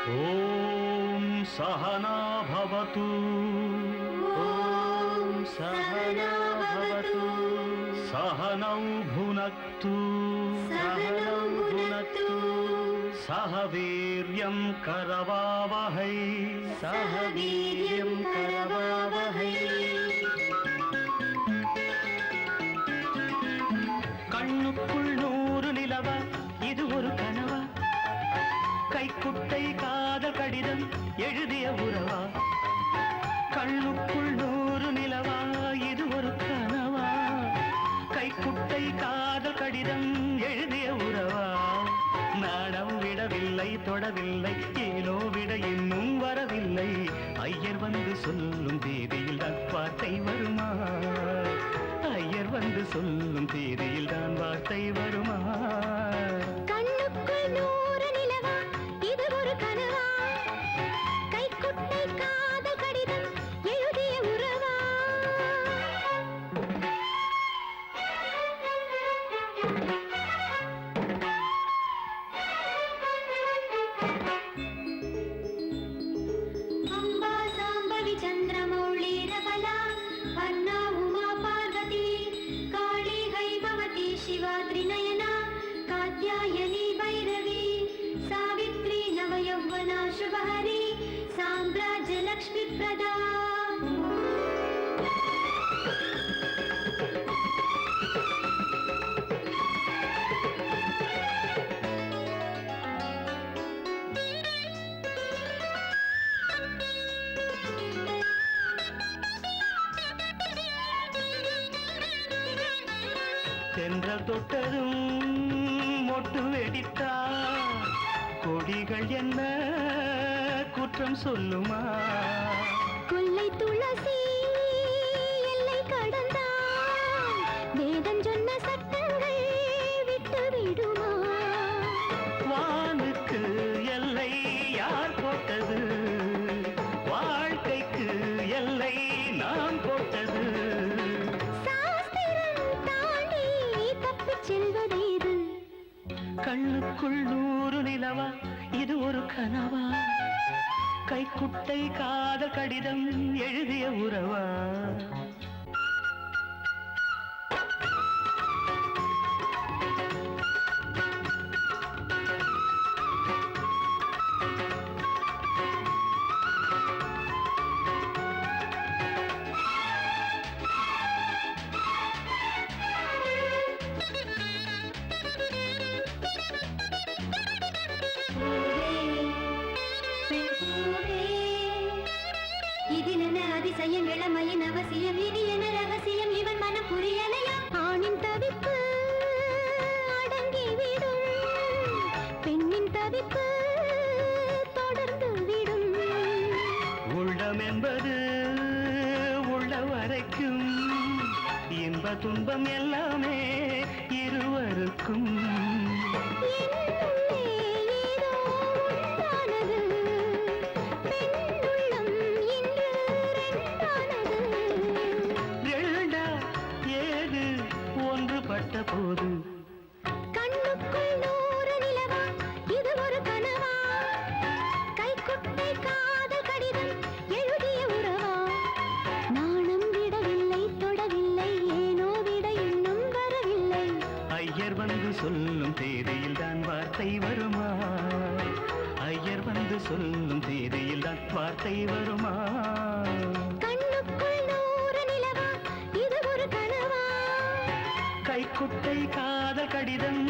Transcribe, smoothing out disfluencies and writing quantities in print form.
ॐ सहना भवतु। ॐ सहना भवतु। सहनौ भुनक्तु। सहनौ भुनक्तु। सह वीर्यं करवावहै। सह वीर्यं करवावहै। கண்ணுக்குள் 100 நிலவா, இது ஒரு கனவா? கைக்குட்டை காதல் கடிதம் எழுதிய உறவா? கண்ணுக்குள் 100 நிலவா, இது ஒரு கனவா? கைக்குட்டை காதல் கடிதம் எழுதிய உறவா? நாடம் விடவில்லை, தொடவில்லை, ஏனோ விட இன்னும் வரவில்லை. ஐயர் வந்து சொல்லும் தேதியில் தான் வார்த்தை வருமா? ஐயர் வந்து சொல்லும் தேதியில் தான் வார்த்தை வருமா? கண்ணுக்குள் 100 நிலவா, இது ஒரு கனவா? கைக்குட்டை காதல் கடிதம் எழுதிய உறவா? அம்பா சாம்பவி சந்திரமௌளி ரபலா வர்ணா உமா பார்வதி காளி ஹைபவதி சிவா த்ரிநயனா காத்யாயனி भैरवी सावित्री नवयौवना शुभहरी साम्राज्य लक्ष्मी प्रदा தென்றல் தொட்டதும் மொட்டு வெடித்தா, கொடிகள் என்ன குற்றம் சொல்லுமா? கொல்லை துளசி எல்லை கடந்தான், வேதம் சொன்ன சட்டங்கள் விட்டு விடுமா? வானுக்கு எல்லை யார் போட்டது? வாழ்க்கைக்கு எல்லை நாம் போட்டது. சாஸ்திரம் தாண்டி தப்பிச் செல்வதேது? கண்ணுக்குள் 100 நிலவா, இது ஒரு கனவா? கைக்குட்டை காதல் கடிதம் எழுதிய உறவா? இதிலென அதிசயம் இளமையின் அவசியம், இது என ரகசியம் இவன் மனம் புரியலையா? ஆணின் தவிப்பு அடங்கிவிடும், பெண்ணின் தவிப்பு தொடர்ந்து விடும். உள்ளம் என்பது உள்ள வரைக்கும், இன்ப துன்பம் எல்லாமே இருவருக்கும். என்னுள்ளே ஏதோ உண்டானது, பெண்ணுள்ளம் இன்று ரெண்டானது. ரெண்டா ஏது ஒன்றுபட்ட போது? கண்ணுக்குள் 100 நிலவா, இது ஒரு கனவா? கைக்குட்டை காதல் கடிதம் எழுதிய உறவா? நாணம் விடவில்லை, தொடவில்லை, ஏனோ விட இன்னும் வரவில்லை. ஐயர் வந்து சொல்லும் தேதியில் தான் வார்த்தை வருமா? ஐயர் வந்து சொல்லும் தேதியில் தான் வார்த்தை வருமா? கண்ணுக்குள் 100 நிலவா, இது ஒரு கனவா? கைக்குட்டை காதல் கடிதம்